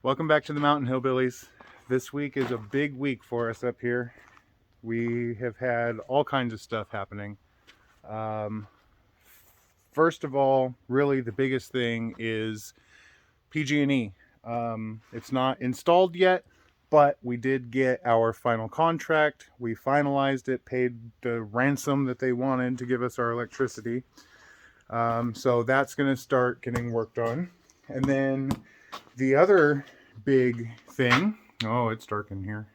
Welcome back to the Mountain Hillbillies. This week is a big week for us up here. We have had all kinds of stuff happening. Um, First of all, really the biggest thing is PG&E. It's not installed yet, but we did get our final contract. We finalized it, paid the ransom that they wanted to give us our electricity. So that's going to start getting worked on. And then the other big thing, oh, it's dark in here.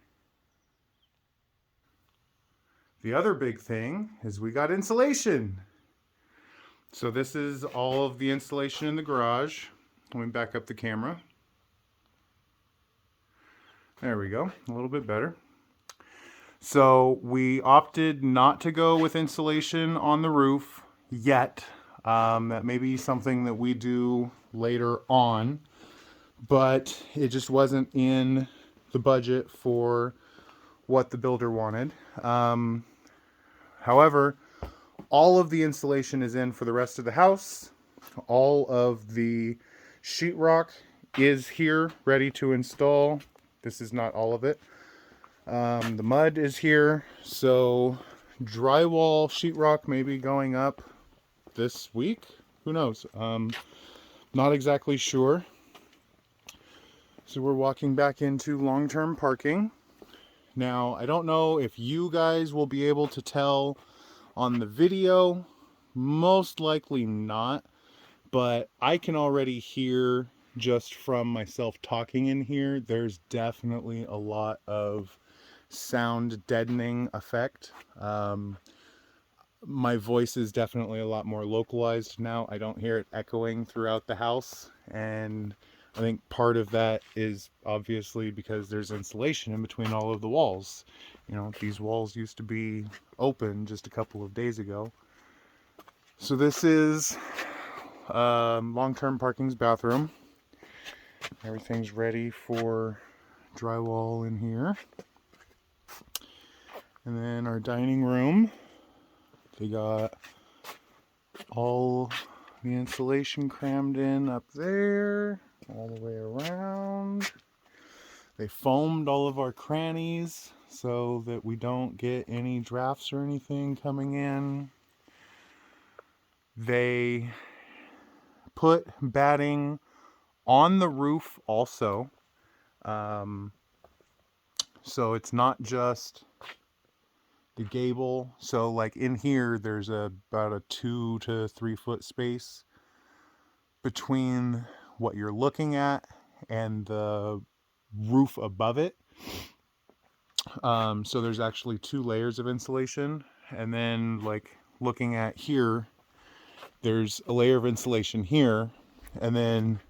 The other big thing is we got insulation. So this is all of the insulation in the garage. Let me back up the camera. There we go, a little bit better. So we opted not to go with insulation on the roof yet. That may be something that we do later on, but it just wasn't in the budget for what the builder wanted. However, all of the insulation is in for the rest of the house. All of the sheetrock is here, ready to install. This is not all of it. The mud is here, so drywall sheetrock may be going up this week. Who knows? Not exactly sure. So we're walking back into long-term parking. Now, I don't know if you guys will be able to tell on the video. Most likely not, but I can already hear just from myself talking in here, there's definitely a lot of sound deadening effect. My voice is definitely a lot more localized now. I don't hear it echoing throughout the house, and I think part of that is obviously because there's insulation in between all of the walls. You know, these walls used to be open just a couple of days ago. So this is long-term parking's bathroom. Everything's ready for drywall in here. And then our dining room, they got all the insulation crammed in up there, all the way around. They foamed all of our crannies so that we don't get any drafts or anything coming in. They put batting on the roof also. So it's not just the gable. So like in here, there's about a 2 to 3 foot space between what you're looking at and the roof above it. So there's actually 2 layers of insulation. And then like looking at here, there's a layer of insulation here. And then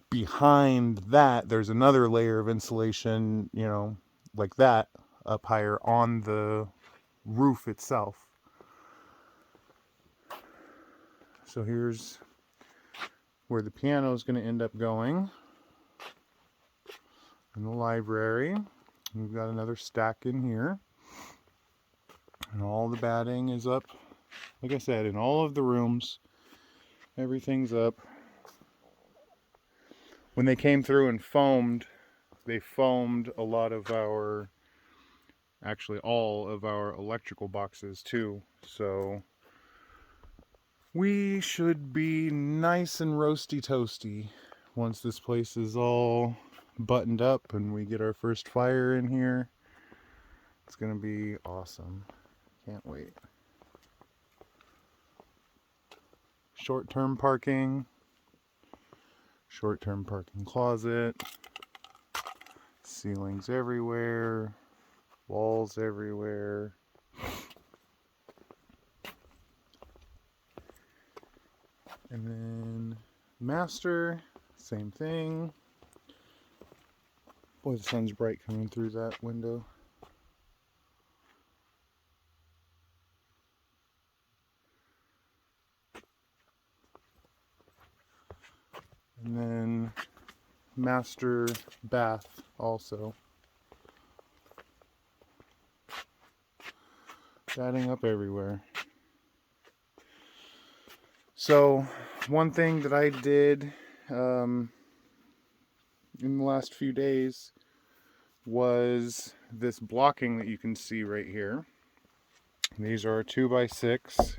behind that, there's another layer of insulation, you know, like that up higher on the roof itself. So here's where the piano is going to end up going. In the library, we've got another stack in here. And all the batting is up. Like I said, in all of the rooms, everything's up. When they came through and foamed, they foamed a lot of our, actually all of our electrical boxes too. So we should be nice and roasty toasty once this place is all buttoned up and we get our first fire in here. It's gonna be awesome. Can't wait. Short-term parking closet, ceilings everywhere, walls everywhere. And then master, same thing. Boy, the sun's bright coming through that window. And then master bath also. Batting up everywhere. So one thing that I did in the last few days was this blocking that you can see right here. These are 2x6.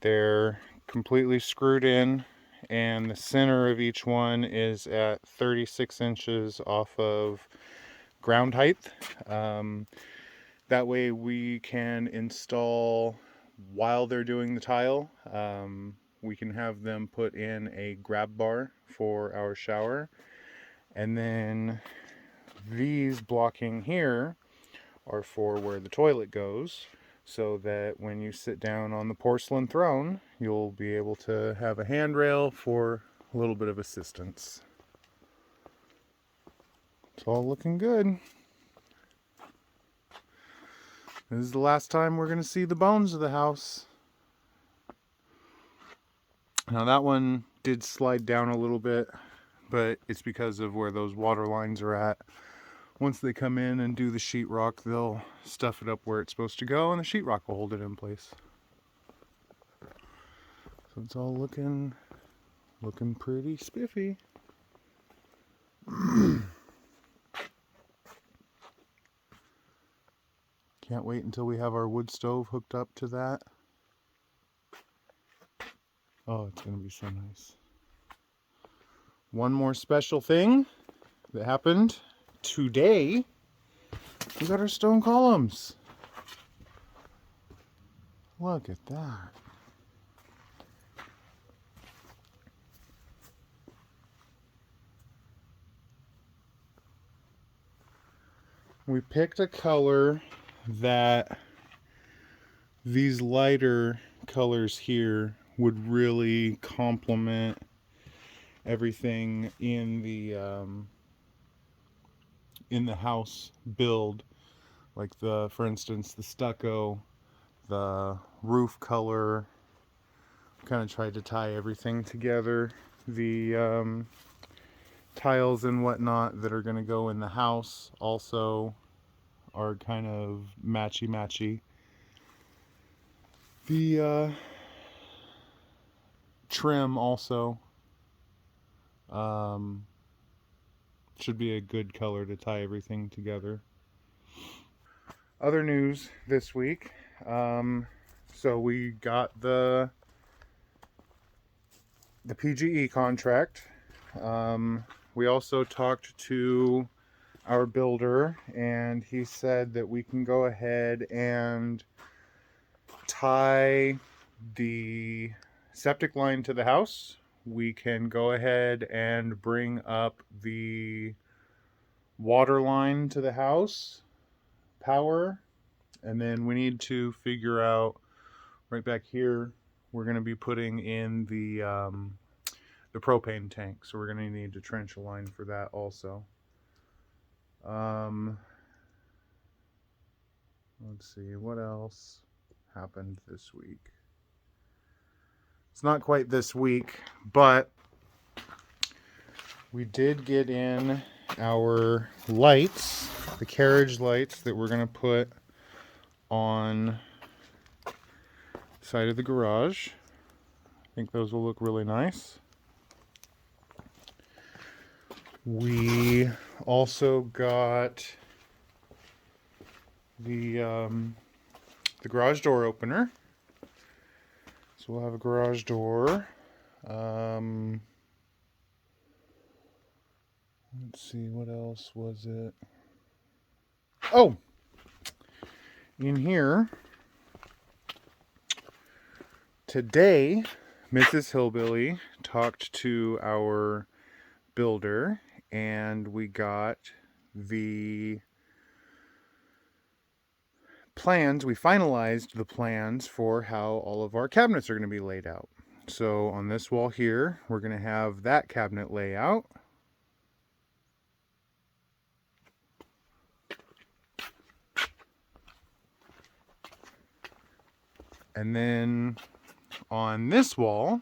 They're completely screwed in, and the center of each one is at 36 inches off of ground height. That way we can install, while they're doing the tile, we can have them put in a grab bar for our shower. And then these blocking here are for where the toilet goes, so that when you sit down on the porcelain throne, you'll be able to have a handrail for a little bit of assistance. It's all looking good. This is the last time we're going to see the bones of the house. Now that one did slide down a little bit, but it's because of where those water lines are at. Once they come in and do the sheetrock, they'll stuff it up where it's supposed to go, and the sheetrock will hold it in place. So it's all looking pretty spiffy. Can't wait until we have our wood stove hooked up to that. Oh, it's gonna be so nice. One more special thing that happened today. We got our stone columns. Look at that. We picked a color that these lighter colors here would really complement everything in the house build. Like for instance, the stucco, the roof color. Kind of tried to tie everything together. The tiles and whatnot that are going to go in the house also are kind of matchy-matchy. The trim also should be a good color to tie everything together. Other news this week. So we got the PGE contract. We also talked to our builder, and he said that we can go ahead and tie the septic line to the house. We can go ahead and bring up the water line to the house, power, and then we need to figure out right back here, we're going to be putting in the propane tank, so we're going to need to trench a line for that also. Let's see, what else happened this week? It's not quite this week, but we did get in our lights, the carriage lights that we're going to put on the side of the garage. I think those will look really nice. We also got the garage door opener. So we'll have a garage door. Let's see, what else was it? Oh! In here, today, Mrs. Hillbilly talked to our builder, and we got the plans. We finalized the plans for how all of our cabinets are going to be laid out. So on this wall here, we're going to have that cabinet layout. And then on this wall,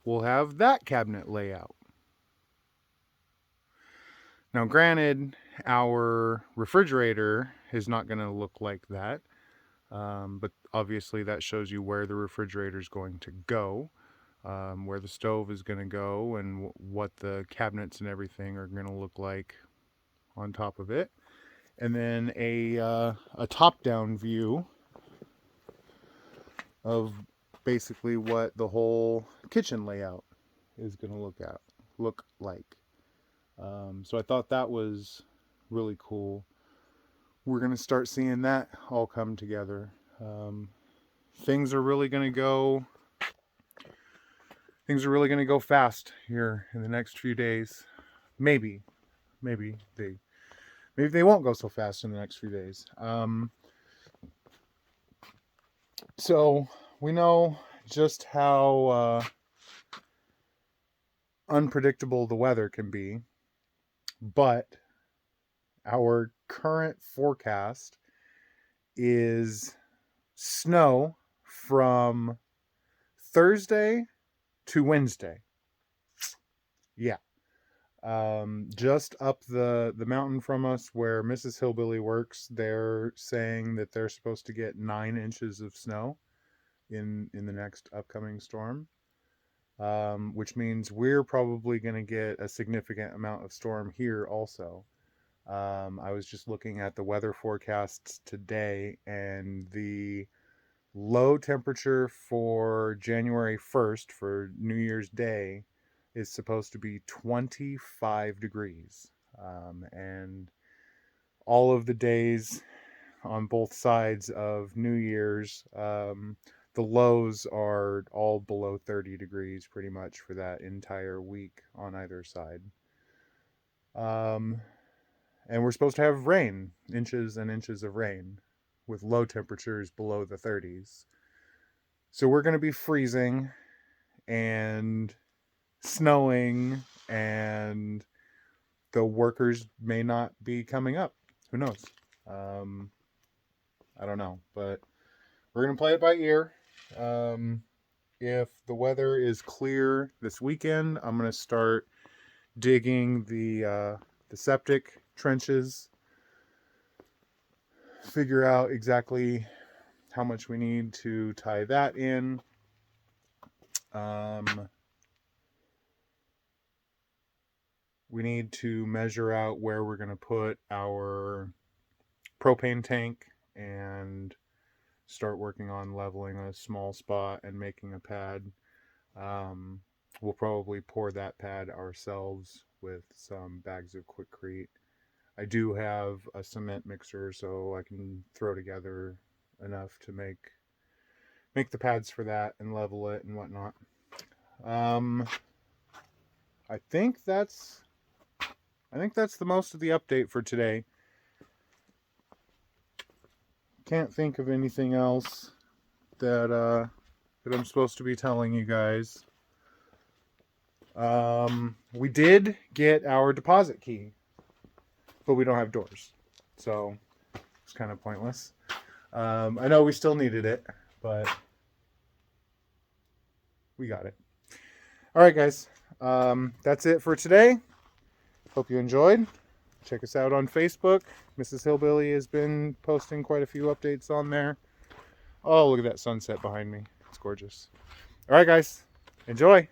we'll have that cabinet layout. Now granted, our refrigerator is not going to look like that, but obviously that shows you where the refrigerator is going to go. where the stove is going to go and what the cabinets and everything are going to look like on top of it. And then a top-down view of basically what the whole kitchen layout is going to look like. So I thought that was really cool. We're going to start seeing that all come together. Things are really going to go fast here in the next few days. Maybe they won't go so fast in the next few days. So we know just how unpredictable the weather can be, but our current forecast is snow from Thursday to Wednesday. Yeah. Just up the mountain from us where Mrs. Hillbilly works, they're saying that they're supposed to get 9 inches of snow in the next upcoming storm, which means we're probably going to get a significant amount of storm here also. I was just looking at the weather forecasts today, and the low temperature for January 1st, for New Year's Day, is supposed to be 25 degrees. And all of the days on both sides of New Year's, the lows are all below 30 degrees pretty much for that entire week on either side. And we're supposed to have rain, inches and inches of rain, with low temperatures below the 30s. So we're going to be freezing and snowing, and the workers may not be coming up. Who knows? I don't know, but we're going to play it by ear. If the weather is clear this weekend, I'm going to start digging the septic trenches, figure out exactly how much we need to tie that in. We need to measure out where we're going to put our propane tank and start working on leveling a small spot and making a pad. We'll probably pour that pad ourselves with some bags of Quikrete. I do have a cement mixer, so I can throw together enough to make the pads for that and level it and whatnot. I think that's the most of the update for today. Can't think of anything else that I'm supposed to be telling you guys. We did get our deposit key, but we don't have doors, so it's kind of pointless. I know we still needed it, but we got it. All right, guys. That's it for today. Hope you enjoyed. Check us out on Facebook. Mrs. Hillbilly has been posting quite a few updates on there. Oh, look at that sunset behind me. It's gorgeous. All right, guys. Enjoy.